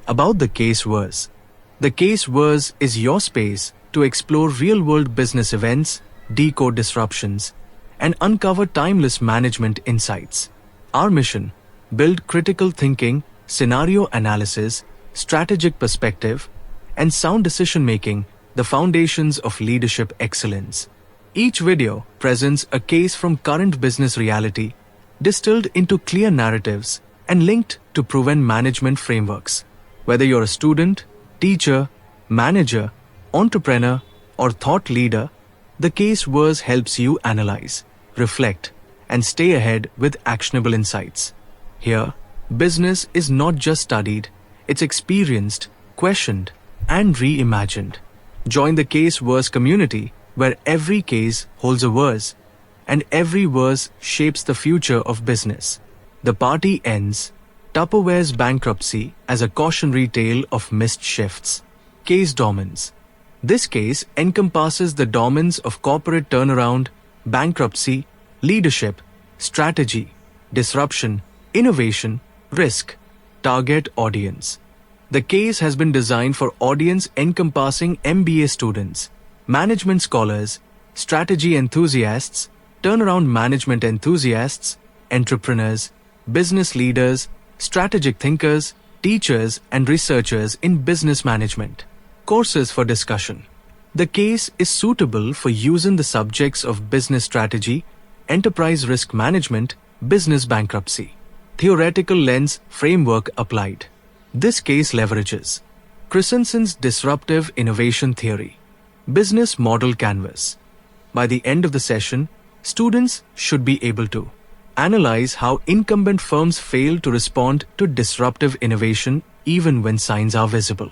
About the case verse. The case verse is your space to explore real-world business events, decode disruptions, and uncover timeless management insights. Our mission: build critical thinking, scenario analysis, strategic perspective, and sound decision-making, the foundations of leadership excellence. Each video presents a case from current business reality, distilled into clear narratives and linked to proven management frameworks. Whether you're a student, teacher, manager, entrepreneur, or thought leader, the case verse helps you analyze, reflect, and stay ahead with actionable insights. Here, business is not just studied, it's experienced, questioned, and reimagined. Join the case verse community, where every case holds a verse, and every verse shapes the future of business. The party ends. Tupperware's bankruptcy as a cautionary tale of missed shifts. Case dominance. This case encompasses the dominance of corporate turnaround, bankruptcy, leadership, strategy, disruption, innovation, risk. Target audience. The case has been designed for audience encompassing MBA students, management scholars, strategy enthusiasts, turnaround management enthusiasts, entrepreneurs, business leaders, strategic thinkers, teachers, and researchers in business management. Courses for discussion. The case is suitable for use in the subjects of business strategy, enterprise risk management, business bankruptcy. Theoretical lens framework applied. This case leverages Christensen's disruptive innovation theory. Business model canvas. By the end of the session, students should be able to analyze how incumbent firms fail to respond to disruptive innovation even when signs are visible.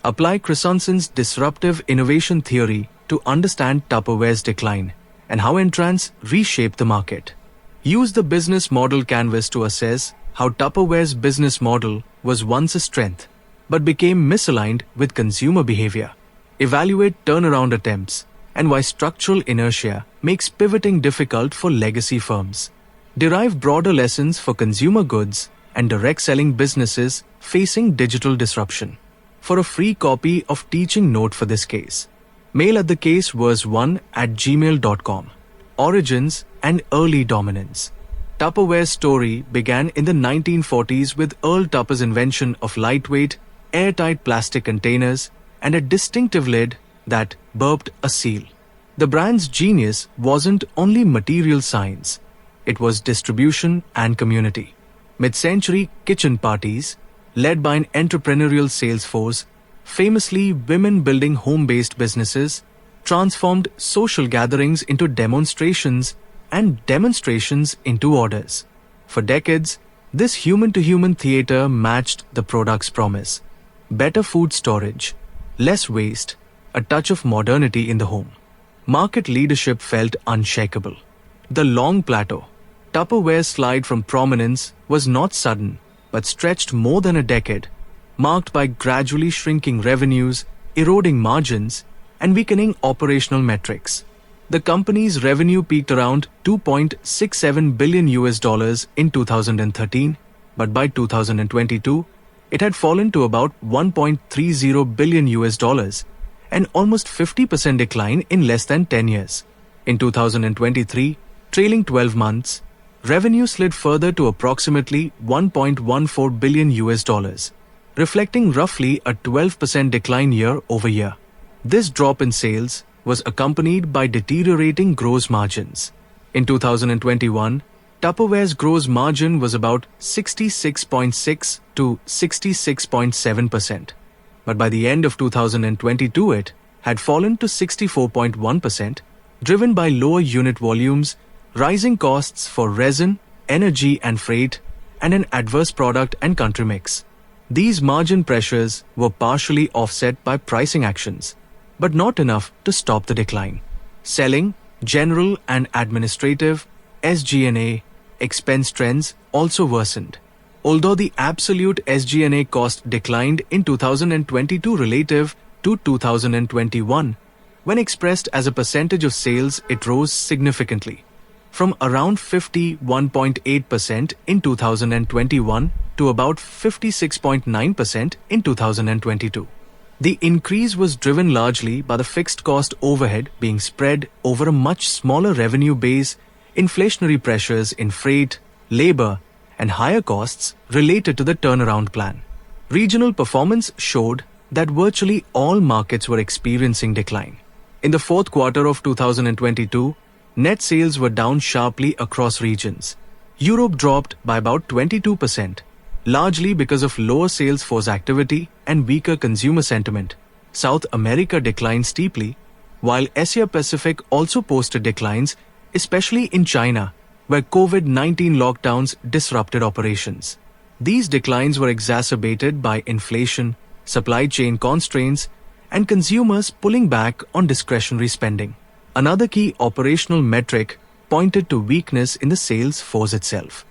Apply Christensen's disruptive innovation theory to understand Tupperware's decline and how entrants reshape the market. Use the business model canvas to assess how Tupperware's business model was once a strength but became misaligned with consumer behavior. Evaluate turnaround attempts and why structural inertia makes pivoting difficult for legacy firms. Derive broader lessons for consumer goods and direct selling businesses facing digital disruption. For a free copy of teaching note for this case, mail at thecaseverse1@gmail.com. Origins and early dominance. Tupperware's story began in the 1940s with Earl Tupper's invention of lightweight, airtight plastic containers and a distinctive lid that burped a seal. The brand's genius wasn't only material science, it was distribution and community. Mid-century kitchen parties, led by an entrepreneurial sales force, famously women building home-based businesses, transformed social gatherings into demonstrations and demonstrations into orders. For decades, this human-to-human theater matched the product's promise: better food storage, less waste, a touch of modernity in the home. Market leadership felt unshakable. The long plateau. Tupperware's slide from prominence was not sudden, but stretched more than a decade, marked by gradually shrinking revenues, eroding margins, and weakening operational metrics. The company's revenue peaked around $2.67 billion in 2013, but by 2022, it had fallen to about $1.30 billion, an almost 50% decline in less than 10 years. In 2023, trailing 12 months, revenue slid further to approximately $1.14 billion, reflecting roughly a 12% decline year over year. This drop in sales was accompanied by deteriorating gross margins. In 2021, Tupperware's gross margin was about 66.6 to 66.7%. But by the end of 2022, it had fallen to 64.1%, driven by lower unit volumes, rising costs for resin, energy and freight, and an adverse product and country mix. These margin pressures were partially offset by pricing actions, but not enough to stop the decline. Selling, general and administrative, SG&A, expense trends also worsened. Although the absolute SG&A cost declined in 2022 relative to 2021, when expressed as a percentage of sales, it rose significantly. from around 51.8% in 2021 to about 56.9% in 2022. The increase was driven largely by the fixed cost overhead being spread over a much smaller revenue base, inflationary pressures in freight, labor, and higher costs related to the turnaround plan. Regional performance showed that virtually all markets were experiencing decline. In the fourth quarter of 2022, net sales were down sharply across regions. Europe dropped by about 22%, largely because of lower sales force activity and weaker consumer sentiment. South America declined steeply, while Asia Pacific also posted declines, especially in China, where COVID-19 lockdowns disrupted operations. These declines were exacerbated by inflation, supply chain constraints, and consumers pulling back on discretionary spending. Another key operational metric pointed to weakness in the sales force itself.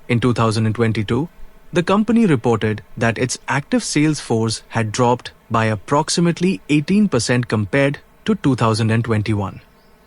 In 2022, the company reported that its active sales force had dropped by approximately 18% compared to 2021.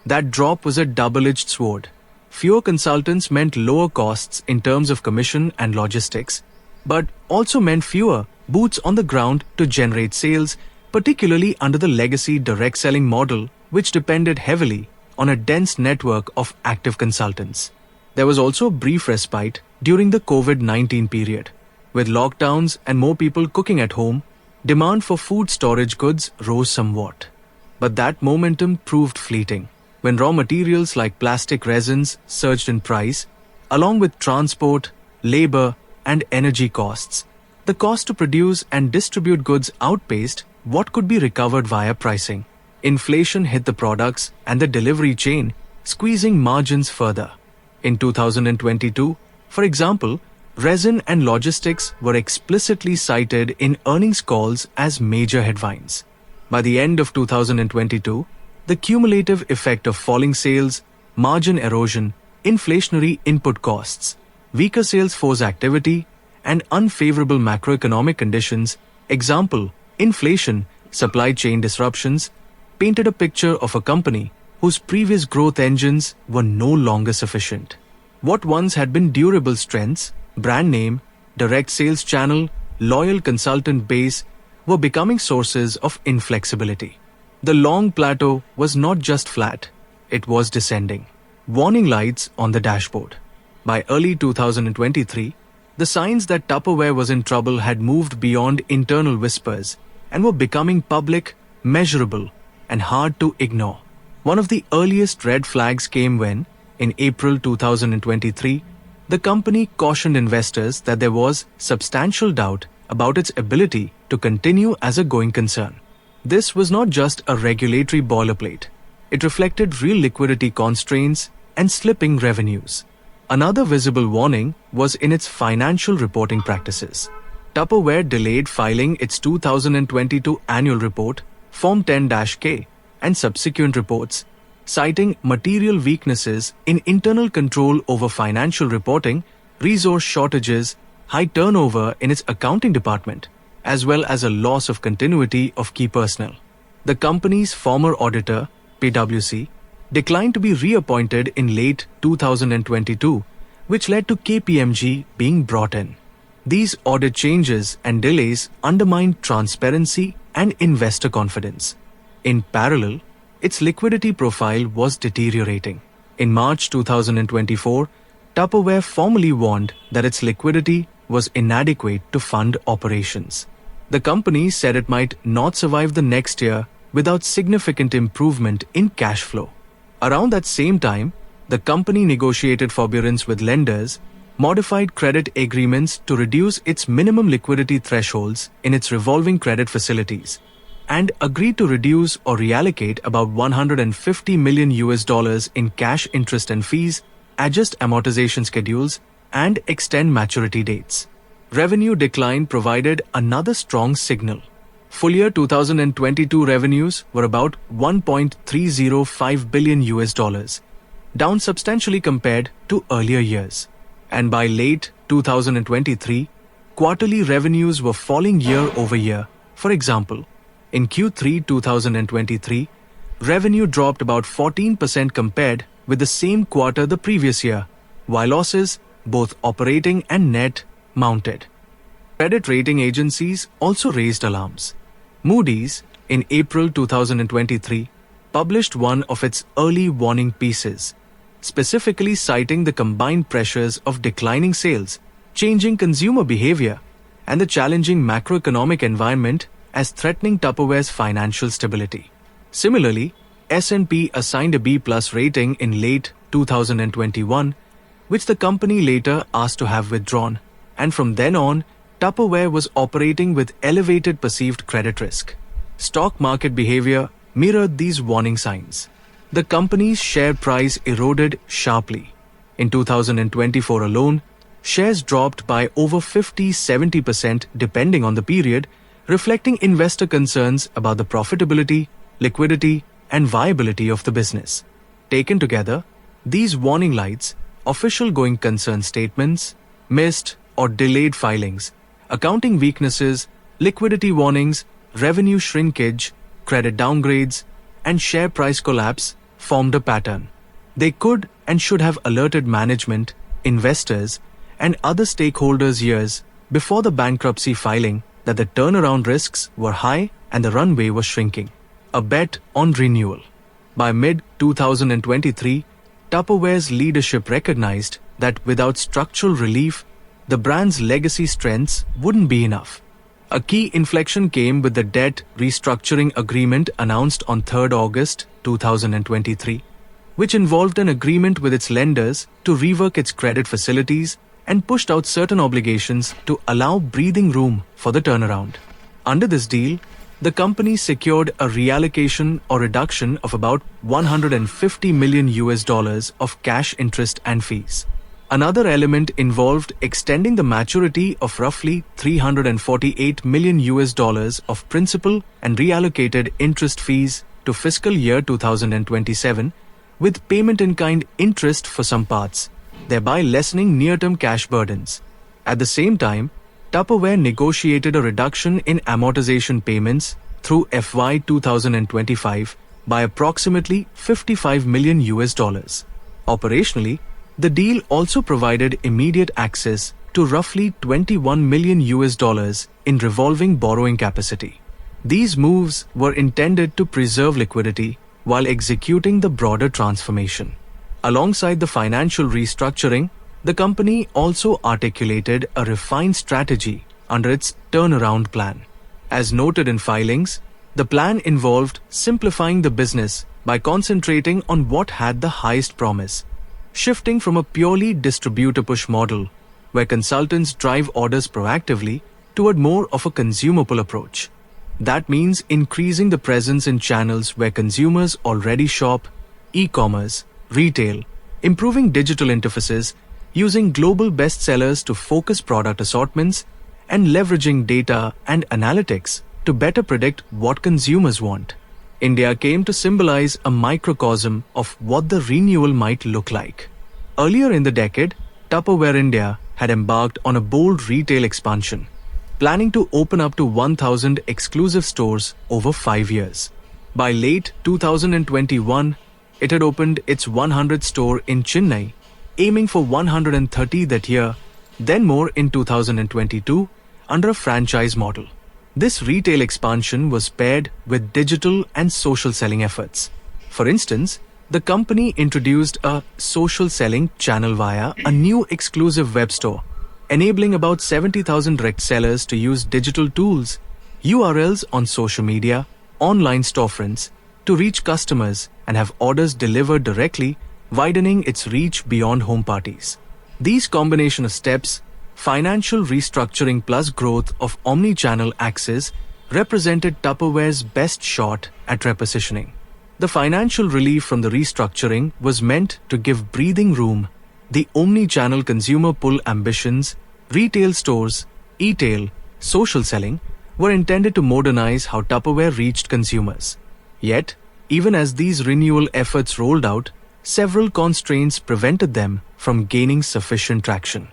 That drop was a double-edged sword. Fewer consultants meant lower costs in terms of commission and logistics, but also meant fewer boots on the ground to generate sales, particularly under the legacy direct selling model, which depended heavily on a dense network of active consultants. There was also a brief respite during the COVID-19 period. With lockdowns and more people cooking at home, demand for food storage goods rose somewhat. But that momentum proved fleeting. When raw materials like plastic resins surged in price, along with transport, labor, and energy costs, the cost to produce and distribute goods outpaced what could be recovered via pricing. Inflation hit the products and the delivery chain, squeezing margins further. In 2022, for example, resin and logistics were explicitly cited in earnings calls as major headwinds. By the end of 2022, the cumulative effect of falling sales, margin erosion, inflationary input costs, weaker sales force activity, and unfavorable macroeconomic conditions, example, inflation, supply chain disruptions, painted a picture of a company whose previous growth engines were no longer sufficient. What once had been durable strengths, brand name, direct sales channel, loyal consultant base, were becoming sources of inflexibility. The long plateau was not just flat, it was descending. Warning lights on the dashboard. By early 2023, the signs that Tupperware was in trouble had moved beyond internal whispers and were becoming public, measurable, and hard to ignore. One of the earliest red flags came when, in April 2023, the company cautioned investors that there was substantial doubt about its ability to continue as a going concern. This was not just a regulatory boilerplate. It reflected real liquidity constraints and slipping revenues. Another visible warning was in its financial reporting practices. Tupperware delayed filing its 2022 annual report, Form 10-K, and subsequent reports, citing material weaknesses in internal control over financial reporting, resource shortages, high turnover in its accounting department, as well as a loss of continuity of key personnel. The company's former auditor, PwC, declined to be reappointed in late 2022, which led to KPMG being brought in. These audit changes and delays undermined transparency and investor confidence. In parallel, its liquidity profile was deteriorating. In March 2024, Tupperware formally warned that its liquidity was inadequate to fund operations. The company said it might not survive the next year without significant improvement in cash flow. Around that same time, the company negotiated forbearance with lenders, modified credit agreements to reduce its minimum liquidity thresholds in its revolving credit facilities, and agreed to reduce or reallocate about $150 million in cash interest and fees, adjust amortization schedules, and extend maturity dates. Revenue decline provided another strong signal. Full year 2022 revenues were about $1.305 billion, down substantially compared to earlier years. And by late 2023, quarterly revenues were falling year over year. For example, in Q3 2023, revenue dropped about 14% compared with the same quarter the previous year, while losses, both operating and net, mounted. Credit rating agencies also raised alarms. Moody's, in April 2023, published one of its early warning pieces, specifically citing the combined pressures of declining sales, changing consumer behavior, and the challenging macroeconomic environment as threatening Tupperware's financial stability. Similarly, S&P assigned a B+ rating in late 2021, which the company later asked to have withdrawn, and from then on, Tupperware was operating with elevated perceived credit risk. Stock market behavior mirrored these warning signs. The company's share price eroded sharply. In 2024 alone, shares dropped by over 50-70% depending on the period, reflecting investor concerns about the profitability, liquidity, and viability of the business. Taken together, these warning lights, official going concern statements, missed or delayed filings, accounting weaknesses, liquidity warnings, revenue shrinkage, credit downgrades, and share price collapse formed a pattern. They could and should have alerted management, investors, and other stakeholders years before the bankruptcy filing that the turnaround risks were high and the runway was shrinking. A bet on renewal. By mid-2023, Tupperware's leadership recognized that without structural relief, the brand's legacy strengths wouldn't be enough. A key inflection came with the debt restructuring agreement announced on 3 August 2023, which involved an agreement with its lenders to rework its credit facilities and pushed out certain obligations to allow breathing room for the turnaround. Under this deal, the company secured a reallocation or reduction of about $150 million of cash interest and fees. Another element involved extending the maturity of roughly $348 million of principal and reallocated interest fees to fiscal year 2027, with payment-in-kind interest for some parts, thereby lessening near-term cash burdens. At the same time, Tupperware negotiated a reduction in amortization payments through FY 2025 by approximately $55 million. Operationally, the deal also provided immediate access to roughly $21 million in revolving borrowing capacity. These moves were intended to preserve liquidity while executing the broader transformation. Alongside the financial restructuring, the company also articulated a refined strategy under its turnaround plan. As noted in filings, the plan involved simplifying the business by concentrating on what had the highest promise, shifting from a purely distributor push model, where consultants drive orders proactively, toward more of a consumer pull approach. That means increasing the presence in channels where consumers already shop, e-commerce, retail, improving digital interfaces, using global bestsellers to focus product assortments, and leveraging data and analytics to better predict what consumers want. India came to symbolize a microcosm of what the renewal might look like. Earlier in the decade, Tupperware India had embarked on a bold retail expansion, planning to open up to 1,000 exclusive stores over 5 years. By late 2021, it had opened its 100th store in Chennai, aiming for 130 that year, then more in 2022 under a franchise model. This retail expansion was paired with digital and social selling efforts. For instance, the company introduced a social selling channel via a new exclusive web store, enabling about 70,000 direct sellers to use digital tools, URLs on social media, online storefronts, to reach customers and have orders delivered directly, widening its reach beyond home parties. These combination of steps, financial restructuring plus growth of omni-channel access, represented Tupperware's best shot at repositioning. The financial relief from the restructuring was meant to give breathing room. The omni-channel consumer pull ambitions, retail stores, e-tail, social selling, were intended to modernize how Tupperware reached consumers. Yet, even as these renewal efforts rolled out, several constraints prevented them from gaining sufficient traction.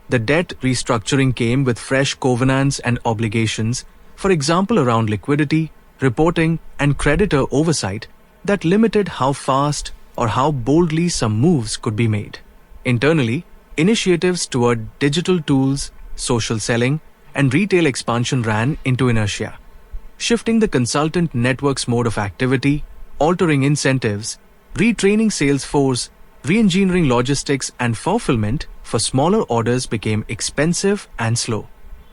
The debt restructuring came with fresh covenants and obligations, for example around liquidity, reporting, and creditor oversight, that limited how fast, or how boldly some moves could be made. Internally, initiatives toward digital tools, social selling, and retail expansion ran into inertia, shifting the consultant network's mode of activity, altering incentives, retraining sales force, re-engineering logistics and fulfillment for smaller orders became expensive and slow.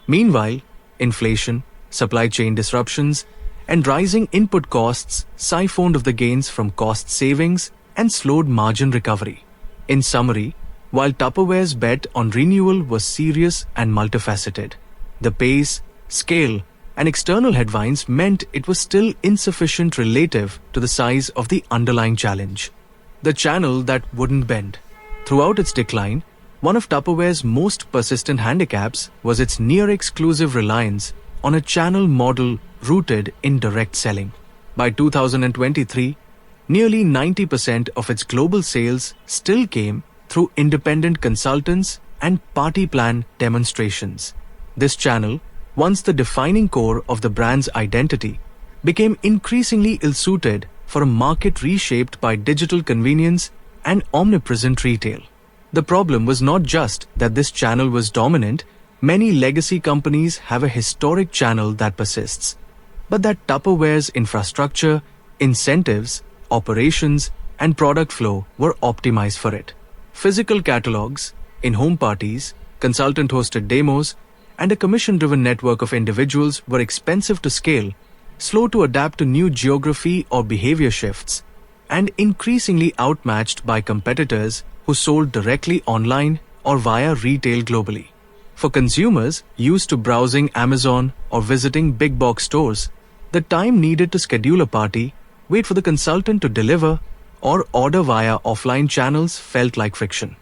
Meanwhile, inflation, supply chain disruptions, and rising input costs siphoned off the gains from cost savings and slowed margin recovery. In summary, while Tupperware's bet on renewal was serious and multifaceted, the pace, scale, and external headwinds meant it was still insufficient relative to the size of the underlying challenge. The channel that wouldn't bend. Throughout its decline, one of Tupperware's most persistent handicaps was its near-exclusive reliance on a channel model rooted in direct selling. By 2023, nearly 90% of its global sales still came through independent consultants and party plan demonstrations. This channel, once the defining core of the brand's identity, became increasingly ill-suited for a market reshaped by digital convenience and omnipresent retail. The problem was not just that this channel was dominant. Many legacy companies have a historic channel that persists, but that Tupperware's infrastructure, incentives, operations, and product flow were optimized for it. Physical catalogs, in-home parties, consultant-hosted demos, and a commission-driven network of individuals were expensive to scale, slow to adapt to new geography or behavior shifts, and increasingly outmatched by competitors who sold directly online or via retail globally. For consumers used to browsing Amazon or visiting big box stores, the time needed to schedule a party, wait for the consultant to deliver, or order via offline channels felt like friction.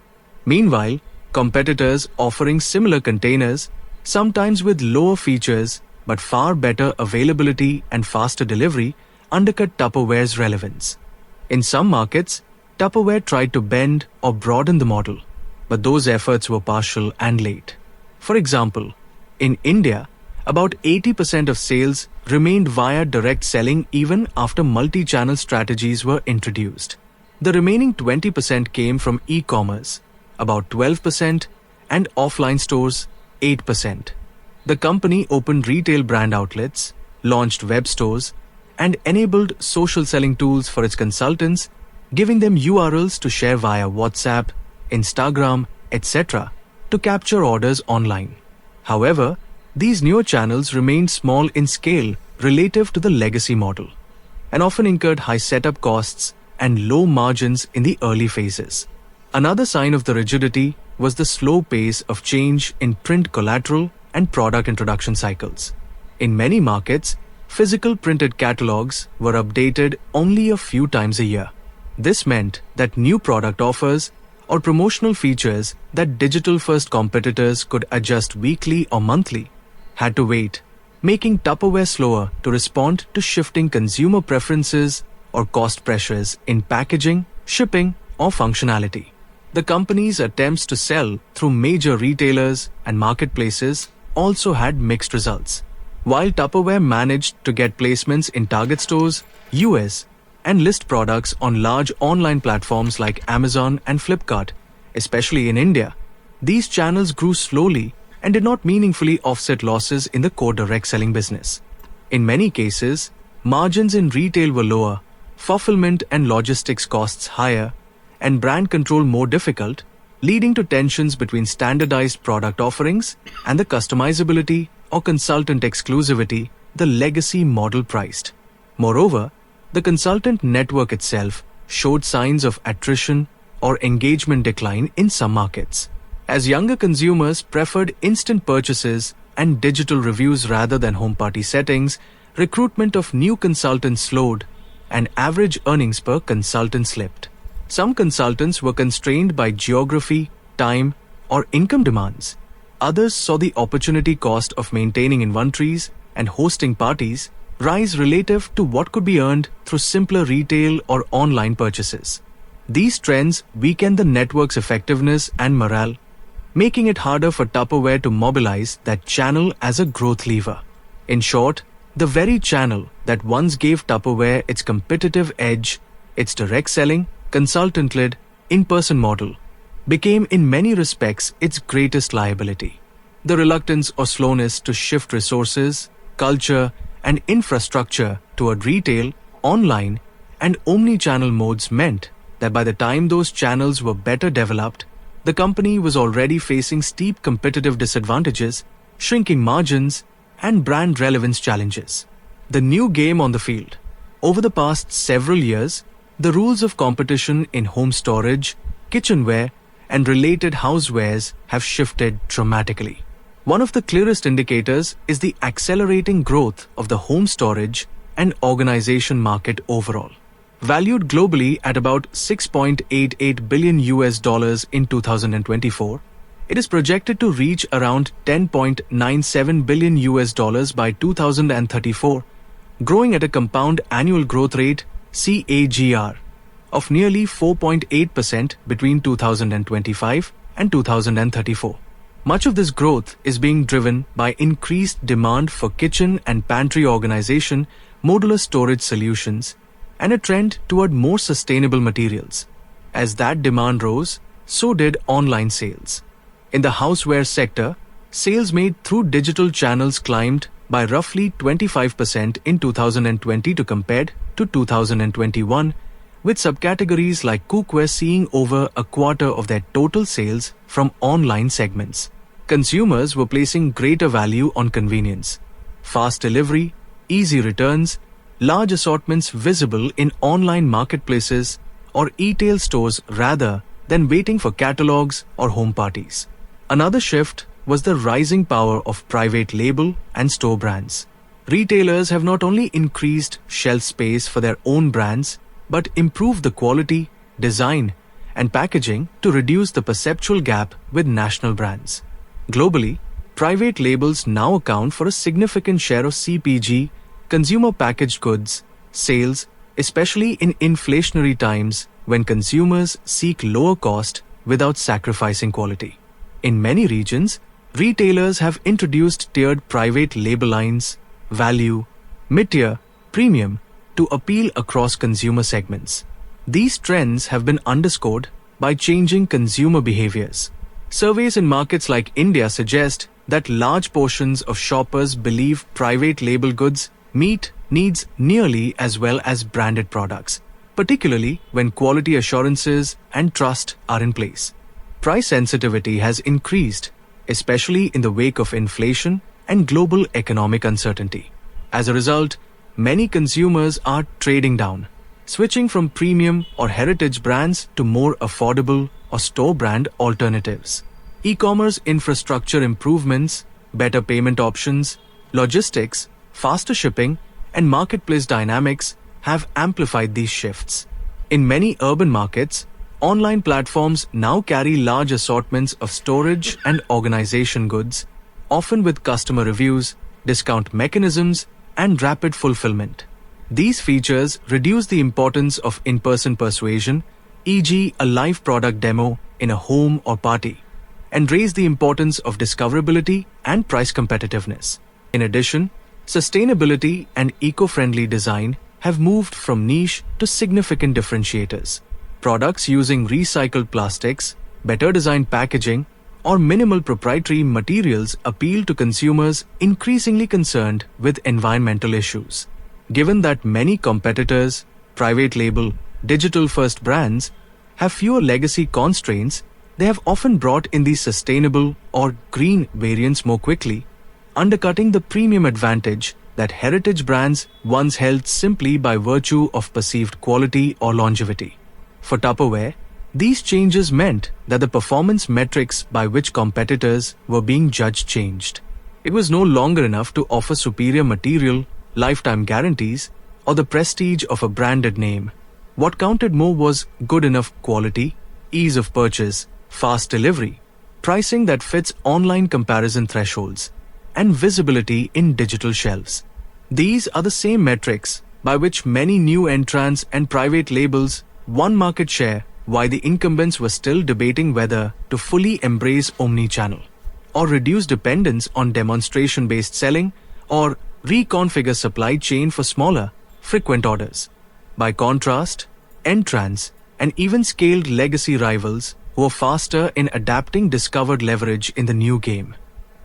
Meanwhile, competitors offering similar containers, sometimes with lower features but far better availability and faster delivery, undercut Tupperware's relevance. In some markets, Tupperware tried to bend or broaden the model, but those efforts were partial and late. For example, in India, about 80% of sales remained via direct selling even after multi-channel strategies were introduced. The remaining 20% came from e-commerce, about 12%, and offline stores, 8%. The company opened retail brand outlets, launched web stores, and enabled social selling tools for its consultants, giving them URLs to share via WhatsApp, Instagram, etc. to capture orders online. However, these newer channels remained small in scale relative to the legacy model, and often incurred high setup costs and low margins in the early phases. Another sign of the rigidity was the slow pace of change in print collateral and product introduction cycles. In many markets, physical printed catalogs were updated only a few times a year. This meant that new product offers or promotional features that digital-first competitors could adjust weekly or monthly had to wait, making Tupperware slower to respond to shifting consumer preferences or cost pressures in packaging, shipping, or functionality. The company's attempts to sell through major retailers and marketplaces also had mixed results. While Tupperware managed to get placements in Target stores, US, and list products on large online platforms like Amazon and Flipkart, especially in India, these channels grew slowly and did not meaningfully offset losses in the core direct selling business. In many cases, margins in retail were lower, fulfillment and logistics costs higher, and brand control more difficult, leading to tensions between standardized product offerings and the customizability or consultant exclusivity the legacy model priced. Moreover, the consultant network itself showed signs of attrition or engagement decline in some markets, as younger consumers preferred instant purchases and digital reviews rather than home party settings. Recruitment of new consultants slowed, and average earnings per consultant slipped. Some consultants were constrained by geography, time, or income demands. Others saw the opportunity cost of maintaining inventories and hosting parties rise relative to what could be earned through simpler retail or online purchases. These trends weakened the network's effectiveness and morale, making it harder for Tupperware to mobilize that channel as a growth lever. In short, the very channel that once gave Tupperware its competitive edge, its direct selling, consultant-led, in-person model became in many respects its greatest liability. The reluctance or slowness to shift resources, culture, and infrastructure toward retail, online, and omni-channel modes meant that by the time those channels were better developed, the company was already facing steep competitive disadvantages, shrinking margins, and brand relevance challenges. The new game on the field. Over the past several years, the rules of competition in home storage, kitchenware, and related housewares have shifted dramatically. One of the clearest indicators is the accelerating growth of the home storage and organization market overall. Valued globally at about $6.88 billion in 2024, it is projected to reach around $10.97 billion by 2034, growing at a compound annual growth rate (CAGR) of nearly 4.8% between 2025 and 2034. Much of this growth is being driven by increased demand for kitchen and pantry organization, modular storage solutions, and a trend toward more sustainable materials. As that demand rose, so did online sales. In the houseware sector, sales made through digital channels climbed by roughly 25% in 2020 to compared to 2021, with subcategories like cookware seeing over a quarter of their total sales from online segments. Consumers were placing greater value on convenience, fast delivery, easy returns, large assortments visible in online marketplaces or e-tail stores rather than waiting for catalogs or home parties. Another shift was the rising power of private label and store brands. Retailers have not only increased shelf space for their own brands, but improved the quality, design, and packaging to reduce the perceptual gap with national brands. Globally, private labels now account for a significant share of CPG, consumer packaged goods, sales, especially in inflationary times when consumers seek lower cost without sacrificing quality. In many regions, retailers have introduced tiered private label lines, value, mid-tier, premium, to appeal across consumer segments. These trends have been underscored by changing consumer behaviors. Surveys in markets like India suggest that large portions of shoppers believe private label goods meet needs nearly as well as branded products, particularly when quality assurances and trust are in place. Price sensitivity has increased, especially in the wake of inflation and global economic uncertainty. As a result, many consumers are trading down, switching from premium or heritage brands to more affordable or store brand alternatives. E-commerce infrastructure improvements, better payment options, logistics, faster shipping, and marketplace dynamics have amplified these shifts. In many urban markets, online platforms now carry large assortments of storage and organization goods, often with customer reviews, discount mechanisms, and rapid fulfillment. These features reduce the importance of in-person persuasion, e.g. a live product demo in a home or party, and raise the importance of discoverability and price competitiveness. In addition, sustainability and eco-friendly design have moved from niche to significant differentiators. Products using recycled plastics, better designed packaging, or minimal proprietary materials appeal to consumers increasingly concerned with environmental issues. Given that many competitors, private label, digital-first brands, have fewer legacy constraints, they have often brought in these sustainable or green variants more quickly, undercutting the premium advantage that heritage brands once held simply by virtue of perceived quality or longevity. For Tupperware, these changes meant that the performance metrics by which competitors were being judged changed. It was no longer enough to offer superior material, lifetime guarantees, or the prestige of a branded name. What counted more was good enough quality, ease of purchase, fast delivery, pricing that fits online comparison thresholds, and visibility in digital shelves. These are the same metrics by which many new entrants and private labels won market share while the incumbents were still debating whether to fully embrace omni-channel, or reduce dependence on demonstration-based selling, or reconfigure supply chain for smaller, frequent orders. By contrast, entrants, and even scaled legacy rivals who were faster in adapting discovered leverage in the new game.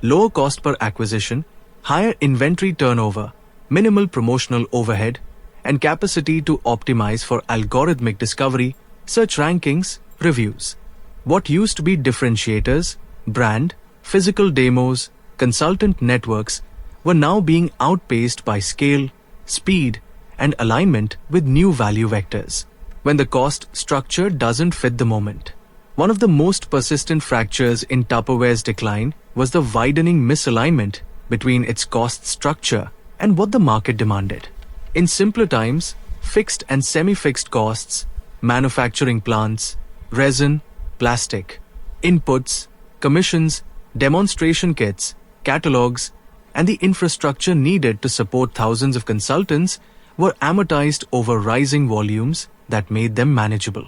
Lower cost per acquisition, higher inventory turnover, minimal promotional overhead, and capacity to optimize for algorithmic discovery, search rankings, reviews. What used to be differentiators, brand, physical demos, consultant networks were now being outpaced by scale, speed, and alignment with new value vectors. When the cost structure doesn't fit the moment. One of the most persistent fractures in Tupperware's decline was the widening misalignment between its cost structure and what the market demanded. In simpler times, fixed and semi-fixed costs, manufacturing plants, resin, plastic, inputs, commissions, demonstration kits, catalogs, and the infrastructure needed to support thousands of consultants were amortized over rising volumes that made them manageable.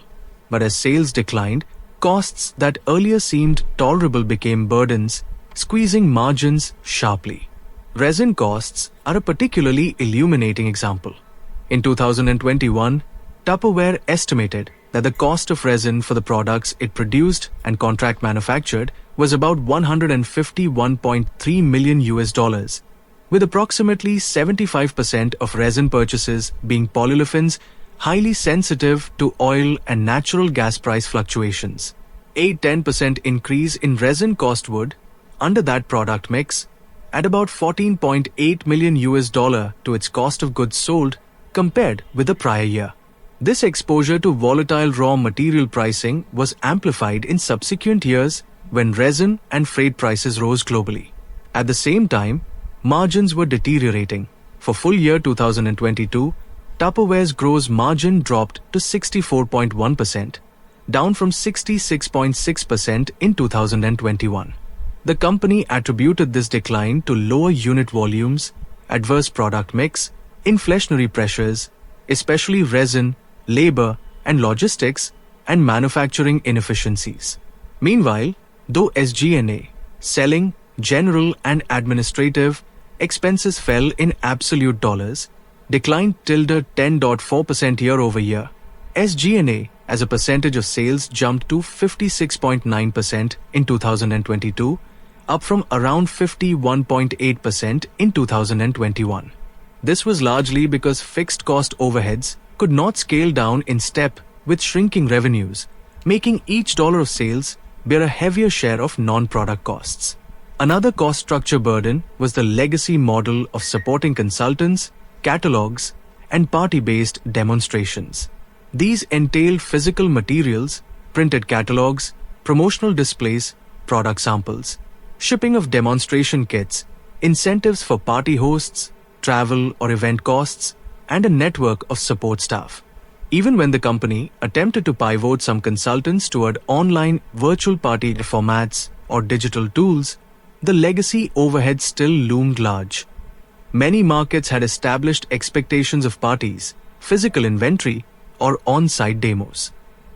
But as sales declined, costs that earlier seemed tolerable became burdens, squeezing margins sharply. Resin costs are a particularly illuminating example. In 2021, Tupperware estimated that the cost of resin for the products it produced and contract manufactured was about $151.3 million, with approximately 75% of resin purchases being polyolefins highly sensitive to oil and natural gas price fluctuations. A 10% increase in resin cost would, under that product mix, add about $14.8 million to its cost of goods sold compared with the prior year. This exposure to volatile raw material pricing was amplified in subsequent years when resin and freight prices rose globally. At the same time, margins were deteriorating. For full year 2022, Tupperware's gross margin dropped to 64.1%, down from 66.6% in 2021. The company attributed this decline to lower unit volumes, adverse product mix, inflationary pressures, especially resin, labor, and logistics, and manufacturing inefficiencies. Meanwhile, though SG&A, selling, general, and administrative expenses fell in absolute dollars, declined 10.4% year-over-year. SG&A as a percentage of sales jumped to 56.9% in 2022, up from around 51.8% in 2021. This was largely because fixed cost overheads could not scale down in step with shrinking revenues, making each dollar of sales bear a heavier share of non-product costs. Another cost structure burden was the legacy model of supporting consultants, catalogs, and party-based demonstrations. These entailed physical materials, printed catalogs, promotional displays, product samples, shipping of demonstration kits, incentives for party hosts, travel or event costs, and a network of support staff. Even when the company attempted to pivot some consultants toward online virtual party formats or digital tools, the legacy overhead still loomed large. Many markets had established expectations of parties, physical inventory, or on-site demos.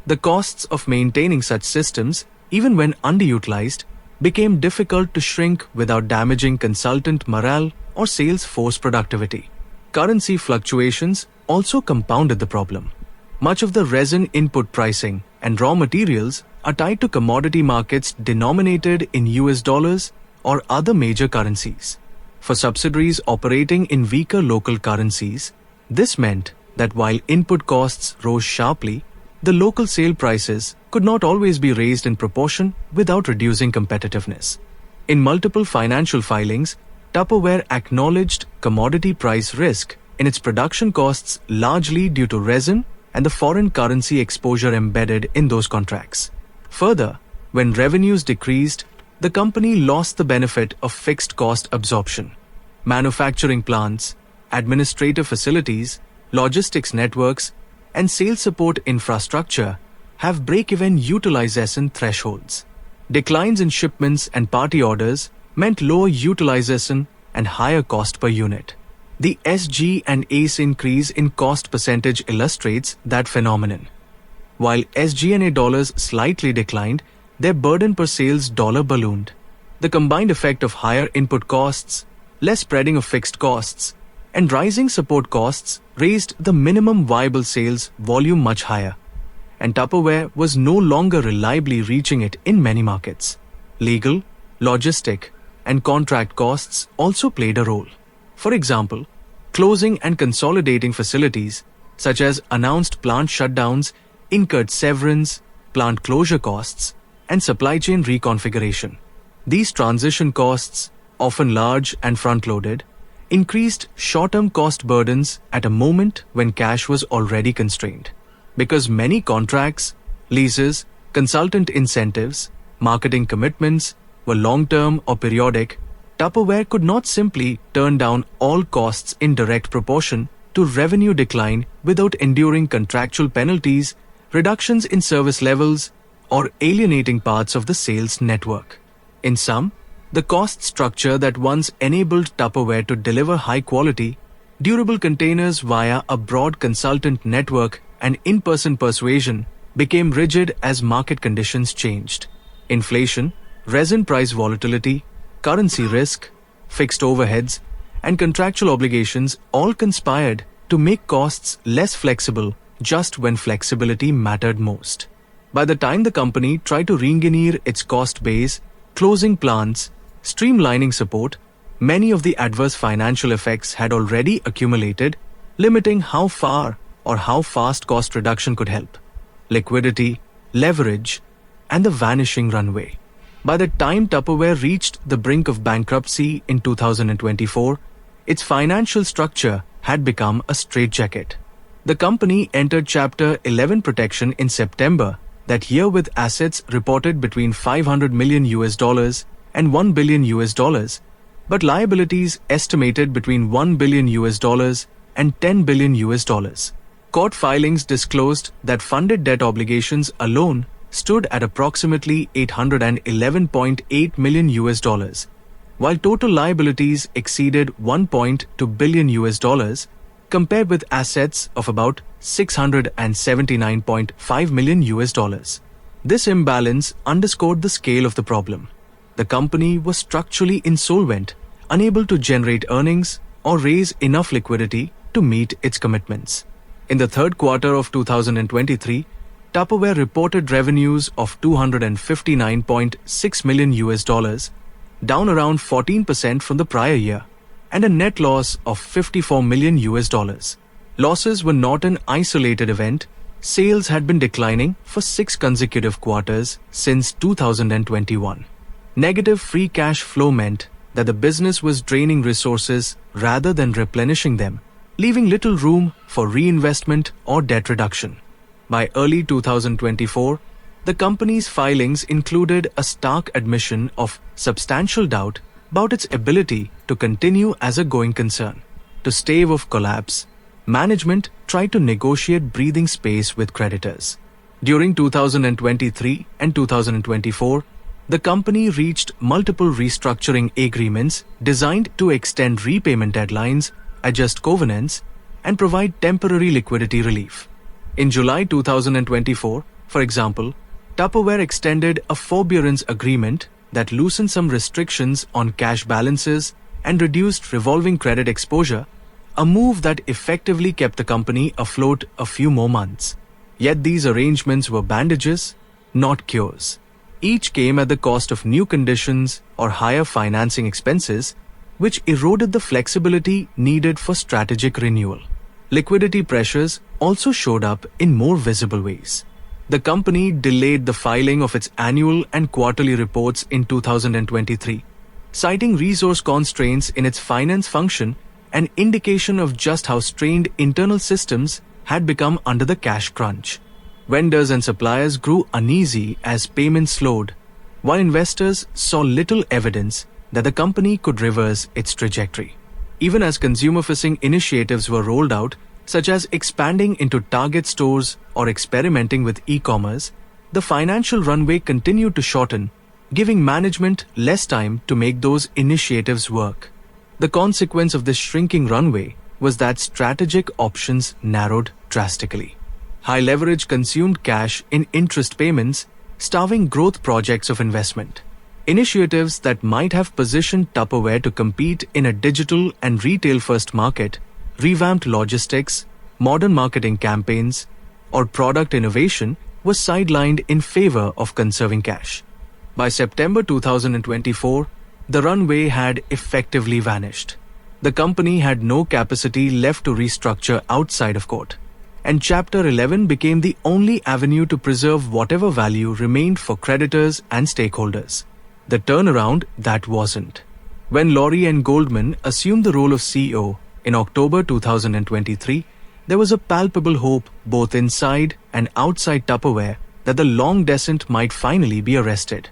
The costs of maintaining such systems, even when underutilized, became difficult to shrink without damaging consultant morale or sales force productivity. Currency fluctuations also compounded the problem. Much of the resin input pricing and raw materials are tied to commodity markets denominated in US dollars or other major currencies. For subsidiaries operating in weaker local currencies, this meant that while input costs rose sharply, the local sale prices could not always be raised in proportion without reducing competitiveness. In multiple financial filings, Tupperware acknowledged commodity price risk in its production costs largely due to resin and the foreign currency exposure embedded in those contracts. Further, when revenues decreased, the company lost the benefit of fixed cost absorption. Manufacturing plants, administrative facilities, logistics networks, and sales support infrastructure have break-even utilization thresholds. Declines in shipments and party orders meant lower utilization and higher cost per unit. The SG&A increase in cost percentage illustrates that phenomenon. While SG&A dollars slightly declined, their burden per sales dollar ballooned. The combined effect of higher input costs, less spreading of fixed costs, and rising support costs raised the minimum viable sales volume much higher. and Tupperware was no longer reliably reaching it in many markets. Legal, logistic, and contract costs also played a role. For example, closing and consolidating facilities, such as announced plant shutdowns, incurred severance, plant closure costs, and supply chain reconfiguration. These transition costs, often large and front-loaded, increased short-term cost burdens at a moment when cash was already constrained. Because many contracts, leases, consultant incentives, marketing commitments were long-term or periodic, Tupperware could not simply turn down all costs in direct proportion to revenue decline without enduring contractual penalties, reductions in service levels, or alienating parts of the sales network. In sum, the cost structure that once enabled Tupperware to deliver high-quality, durable containers via a broad consultant network and in-person persuasion became rigid as market conditions changed. Inflation, resin price volatility, currency risk, fixed overheads, and contractual obligations all conspired to make costs less flexible just when flexibility mattered most. By the time the company tried to re-engineer its cost base, closing plants, streamlining support, many of the adverse financial effects had already accumulated, limiting how far or how fast cost reduction could help. Liquidity, leverage, and the vanishing runway. By the time Tupperware reached the brink of bankruptcy in 2024, its financial structure had become a straitjacket. The company entered Chapter 11 protection in September that year with assets reported between $500 million and $1 billion, but liabilities estimated between $1 billion and $10 billion. Court filings disclosed that funded debt obligations alone stood at approximately $811.8 million, while total liabilities exceeded $1.2 billion, compared with assets of about $679.5 million. This imbalance underscored the scale of the problem. The company was structurally insolvent, unable to generate earnings or raise enough liquidity to meet its commitments. In the third quarter of 2023, Tupperware reported revenues of $259.6 million, down around 14% from the prior year, and a net loss of $54 million. Losses were not an isolated event. Sales had been declining for 6 consecutive quarters since 2021. Negative free cash flow meant that the business was draining resources rather than replenishing them, leaving little room for reinvestment or debt reduction. By early 2024, the company's filings included a stark admission of substantial doubt about its ability to continue as a going concern. To stave off collapse, management tried to negotiate breathing space with creditors. During 2023 and 2024, the company reached multiple restructuring agreements designed to extend repayment deadlines, adjust covenants, and provide temporary liquidity relief. In July 2024, for example, Tupperware extended a forbearance agreement that loosened some restrictions on cash balances and reduced revolving credit exposure, a move that effectively kept the company afloat a few more months. Yet these arrangements were bandages, not cures. Each came at the cost of new conditions or higher financing expenses, which eroded the flexibility needed for strategic renewal. Liquidity pressures also showed up in more visible ways. The company delayed the filing of its annual and quarterly reports in 2023, citing resource constraints in its finance function, an indication of just how strained internal systems had become under the cash crunch. Vendors and suppliers grew uneasy as payments slowed, while investors saw little evidence that the company could reverse its trajectory. Even as consumer-facing initiatives were rolled out, such as expanding into Target stores or experimenting with e-commerce, the financial runway continued to shorten, giving management less time to make those initiatives work. The consequence of this shrinking runway was that strategic options narrowed drastically. High leverage consumed cash in interest payments, starving growth projects of investment. Initiatives that might have positioned Tupperware to compete in a digital and retail-first market, revamped logistics, modern marketing campaigns, or product innovation was sidelined in favor of conserving cash. By September 2024, the runway had effectively vanished. The company had no capacity left to restructure outside of court, and Chapter 11 became the only avenue to preserve whatever value remained for creditors and stakeholders. The turnaround that wasn't. When Lorry and Goldman assumed the role of CEO in October 2023, there was a palpable hope both inside and outside Tupperware that the long descent might finally be arrested.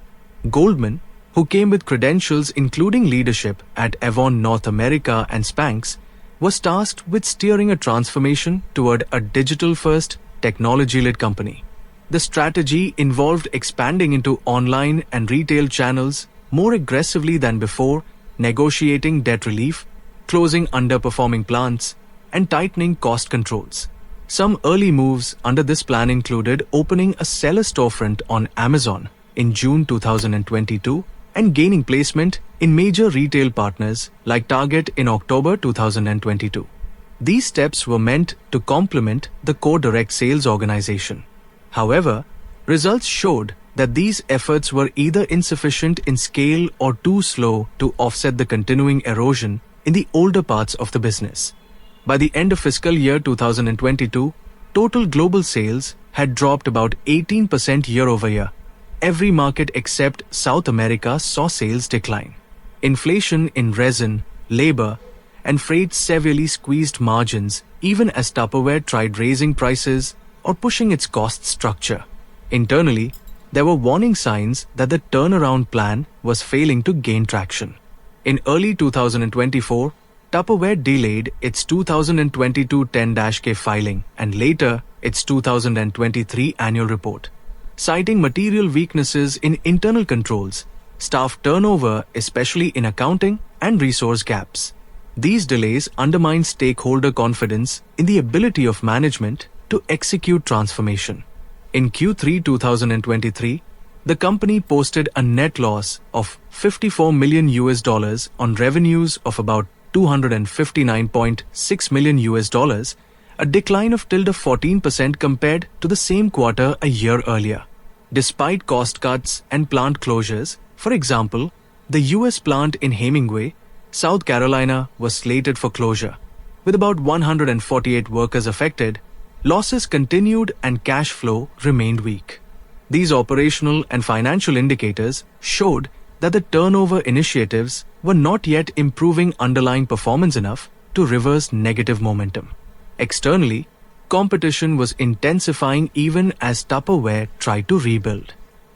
Goldman, who came with credentials including leadership at Avon North America and Spanx, was tasked with steering a transformation toward a digital-first, technology-led company. The strategy involved expanding into online and retail channels more aggressively than before, negotiating debt relief, closing underperforming plants, and tightening cost controls. Some early moves under this plan included opening a seller storefront on Amazon in June 2022 and gaining placement in major retail partners like Target in October 2022. These steps were meant to complement the core direct sales organization. However, results showed that these efforts were either insufficient in scale or too slow to offset the continuing erosion in the older parts of the business. By the end of fiscal year 2022, total global sales had dropped about 18% year-over-year. Every market except South America saw sales decline. Inflation in resin, labor, and freight severely squeezed margins even as Tupperware tried raising prices or pushing its cost structure. Internally, there were warning signs that the turnaround plan was failing to gain traction. In early 2024, Tupperware delayed its 2022 10-K filing and later its 2023 annual report, citing material weaknesses in internal controls, staff turnover, especially in accounting, and resource gaps. These delays undermine stakeholder confidence in the ability of management to execute transformation. In Q3 2023, the company posted a net loss of $54 million on revenues of about $259.6 million, a decline of 14% compared to the same quarter a year earlier. Despite cost cuts and plant closures, for example, the US plant in Hemingway, South Carolina was slated for closure. With about 148 workers affected, losses continued and cash flow remained weak. These operational and financial indicators showed that the turnover initiatives were not yet improving underlying performance enough to reverse negative momentum. Externally, competition was intensifying even as Tupperware tried to rebuild.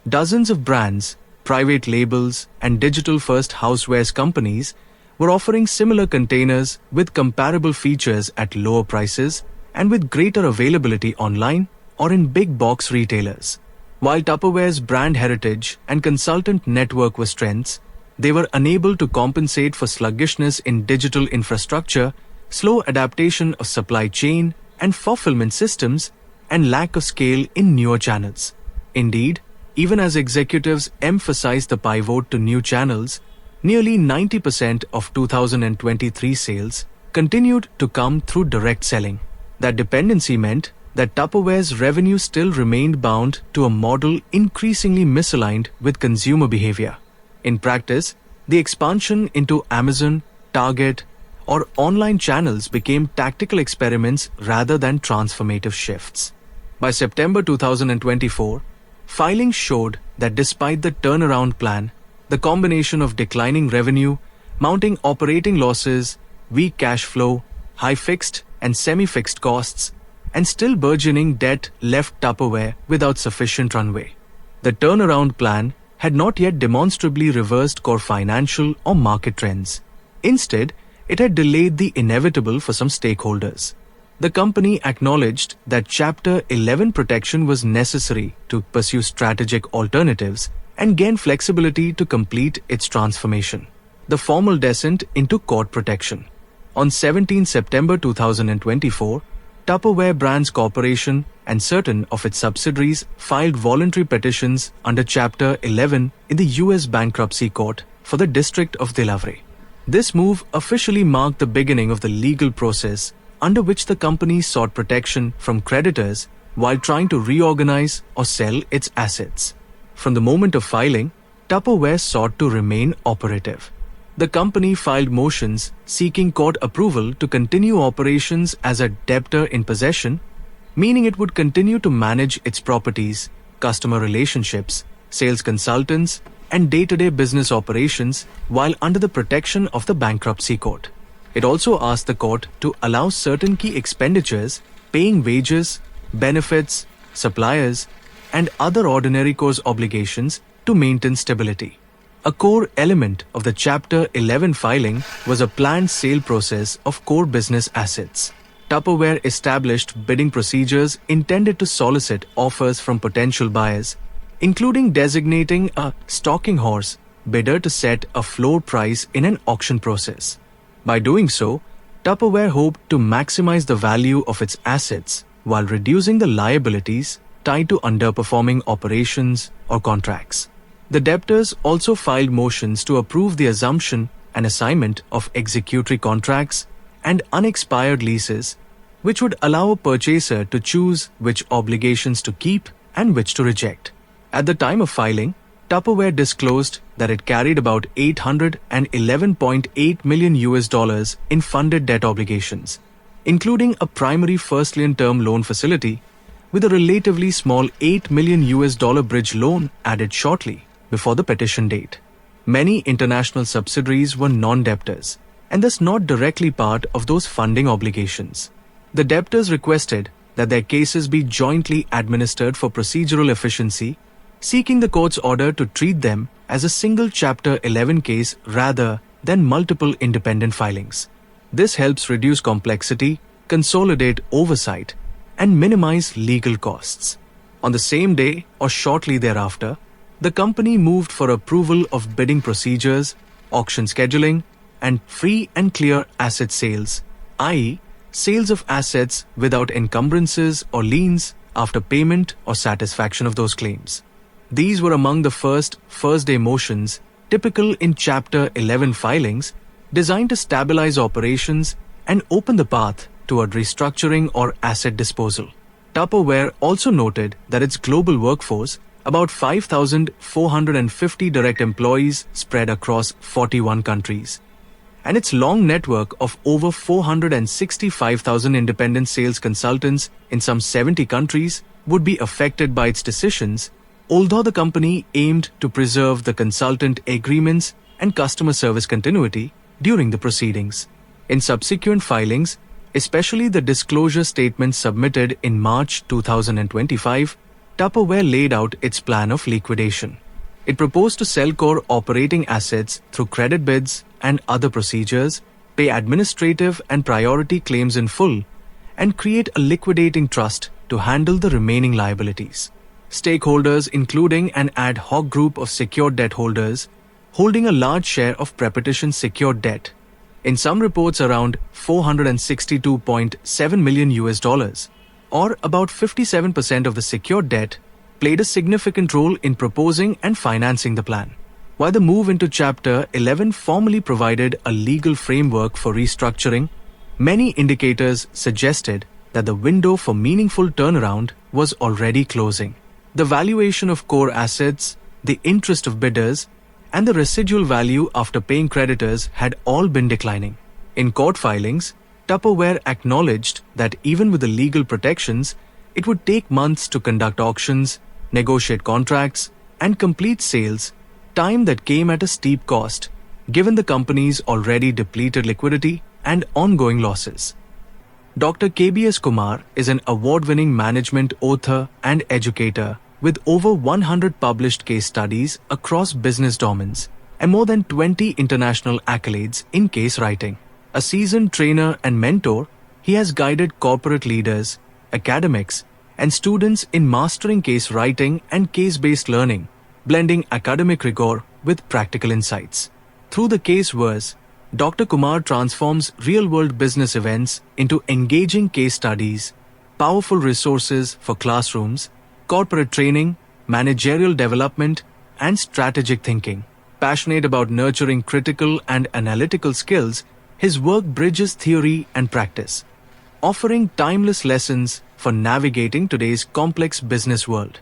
Dozens of brands, private labels, and digital-first housewares companies were offering similar containers with comparable features at lower prices and with greater availability online or in big box retailers. While Tupperware's brand heritage and consultant network were strengths, they were unable to compensate for sluggishness in digital infrastructure, slow adaptation of supply chain and fulfillment systems, and lack of scale in newer channels. Indeed, even as executives emphasized the pivot to new channels, nearly 90% of 2023 sales continued to come through direct selling. That dependency meant that Tupperware's revenue still remained bound to a model increasingly misaligned with consumer behavior. In practice, the expansion into Amazon, Target, or online channels became tactical experiments rather than transformative shifts. By September 2024, filings showed that despite the turnaround plan, the combination of declining revenue, mounting operating losses, weak cash flow, high fixed and semi-fixed costs, and still burgeoning debt left Tupperware without sufficient runway. The turnaround plan had not yet demonstrably reversed core financial or market trends. Instead, it had delayed the inevitable for some stakeholders. The company acknowledged that Chapter 11 protection was necessary to pursue strategic alternatives and gain flexibility to complete its transformation. The formal descent into court protection. On 17 September 2024, Tupperware Brands Corporation and certain of its subsidiaries filed voluntary petitions under Chapter 11 in the US Bankruptcy Court for the District of Delaware. This move officially marked the beginning of the legal process under which the company sought protection from creditors while trying to reorganize or sell its assets. From the moment of filing, Tupperware sought to remain operative. The company filed motions seeking court approval to continue operations as a debtor in possession, meaning it would continue to manage its properties, customer relationships, sales consultants, and day-to-day business operations while under the protection of the bankruptcy court. It also asked the court to allow certain key expenditures, paying wages, benefits, suppliers, and other ordinary course obligations to maintain stability. A core element of the Chapter 11 filing was a planned sale process of core business assets. Tupperware established bidding procedures intended to solicit offers from potential buyers, including designating a stalking horse bidder to set a floor price in an auction process. By doing so, Tupperware hoped to maximize the value of its assets while reducing the liabilities tied to underperforming operations or contracts. The debtors also filed motions to approve the assumption and assignment of executory contracts and unexpired leases, which would allow a purchaser to choose which obligations to keep and which to reject. At the time of filing, Tupperware disclosed that it carried about $811.8 million in funded debt obligations, including a primary first lien term loan facility with a relatively small $8 million bridge loan added shortly before the petition date. Many international subsidiaries were non-debtors and thus not directly part of those funding obligations. The debtors requested that their cases be jointly administered for procedural efficiency, seeking the court's order to treat them as a single Chapter 11 case rather than multiple independent filings. This helps reduce complexity, consolidate oversight, and minimize legal costs. On the same day or shortly thereafter, the company moved for approval of bidding procedures, auction scheduling, and free and clear asset sales, i.e., sales of assets without encumbrances or liens after payment or satisfaction of those claims. These were among the first-day motions typical in Chapter 11 filings designed to stabilize operations and open the path toward restructuring or asset disposal. Tupperware also noted that its global workforce, about 5,450 direct employees spread across 41 countries, and its long network of over 465,000 independent sales consultants in some 70 countries would be affected by its decisions, although the company aimed to preserve the consultant agreements and customer service continuity during the proceedings. In subsequent filings, especially the disclosure statement submitted in March 2025, Tupperware laid out its plan of liquidation. It proposed to sell core operating assets through credit bids and other procedures, pay administrative and priority claims in full, and create a liquidating trust to handle the remaining liabilities. Stakeholders, including an ad hoc group of secured debt holders, holding a large share of prepetition secured debt, in some reports around $462.7 million, or about 57% of the secured debt, played a significant role in proposing and financing the plan. While the move into Chapter 11 formally provided a legal framework for restructuring, many indicators suggested that the window for meaningful turnaround was already closing. The valuation of core assets, the interest of bidders, and the residual value after paying creditors had all been declining. In court filings, Tupperware acknowledged that even with the legal protections, it would take months to conduct auctions, negotiate contracts, and complete sales, time that came at a steep cost, given the company's already depleted liquidity and ongoing losses. Dr. KBS Kumar is an award-winning management author and educator with over 100 published case studies across business domains and more than 20 international accolades in case writing. A seasoned trainer and mentor, he has guided corporate leaders, academics, and students in mastering case writing and case-based learning, blending academic rigor with practical insights. Through the case verse, Dr. Kumar transforms real-world business events into engaging case studies, powerful resources for classrooms, corporate training, managerial development, and strategic thinking. Passionate about nurturing critical and analytical skills, his work bridges theory and practice. offering timeless lessons for navigating today's complex business world.